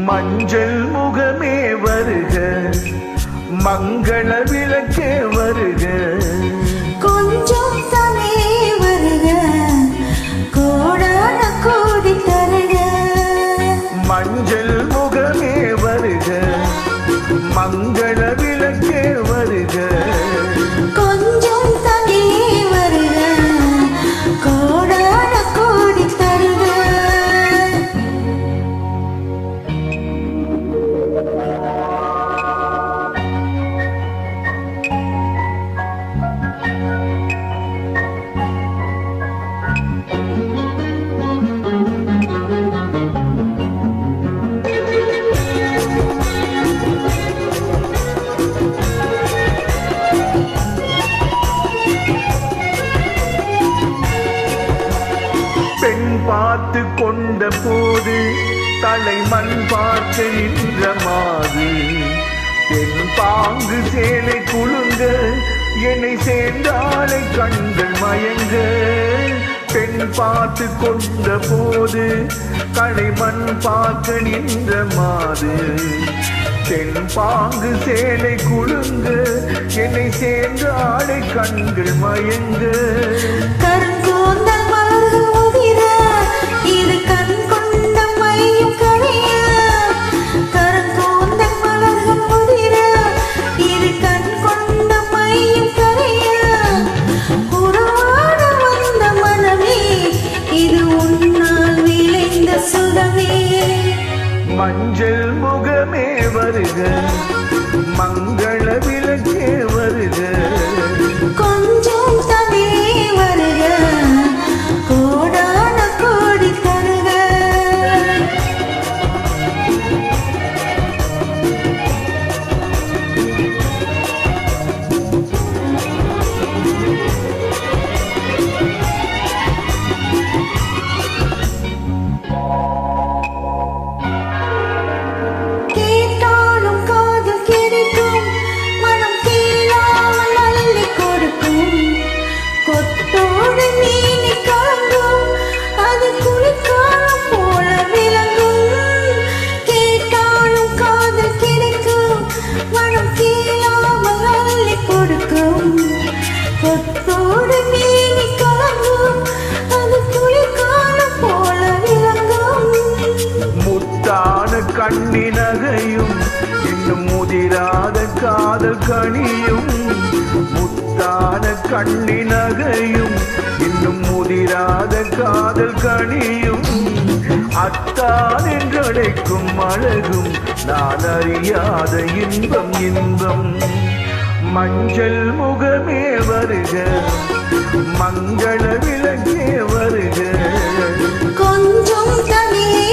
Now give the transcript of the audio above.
மஞ்சள் முகமே வருக, மங்கள விளக்கே வருக, கொஞ்சம் சமே வருக, கோடான கோடி தருக. மஞ்சள் முகமே வருக, மங்கள விளக்கே வருக, கொஞ்சம் சமே வருக, கோடான கோடி தருக. பெண் பார்த்து கொண்ட போது தலைமண் பார்த்து நின்ற மாது, என் பாங்கு சேலை குலுங்க, என்னை சேர்ந்தாலை கண்கள் மயங்க. பெண் பார்த்து கொண்ட போது தலைமண் பார்த்து நின்ற மாது, தென் பாங்கு சேலை குலுங்க, என்னை சேர்ந்தாலை கண்கள் மயங்க. கருங்கோந்தல் மலர்கள் உதிர, இது கண் கொண்ட மையும் கரைய. கருங்கோந்தல் மலர்கள் உதிர, இது கண் கொண்ட மையும் கரைய. உருவாட வந்த மனமே, இது உன்னால் விளைந்த சுகமே. மஞ்சள் முகமே வருக, மங்கள விளக்கே வருக, கொஞ்சம் தமே வருக, கோடான கோடி தருக. கேட்டாலும் காதல் கிடைக்கும், மனம் கேளாமல் அள்ளி கொடுக்கும். கொத்தோடு மீனி கலங்கும், அது குளிர்காலம் போல விளங்கும். கேட்டாலும் காதல் கிடைக்கும், மனம் கேளாமல் அள்ளி கொடுக்கும். கொத்தோடு மீனி கலங்கும், அது குளிர்காலம் போல விளங்கும். முத்தான கண்ணினகையும் இன்னும் முதிராத காதல் கனியும். முத்தான கண்ணினகையும் இன்னும் முதிராத காதல் கனியும். அத்தான் என்றழைக்கும் அழகும் நான் அறியாத இன்பம் இன்பம். மஞ்சள் முகமே வருக, மங்கள விளக்கே வருக, கொஞ்சம் தனியே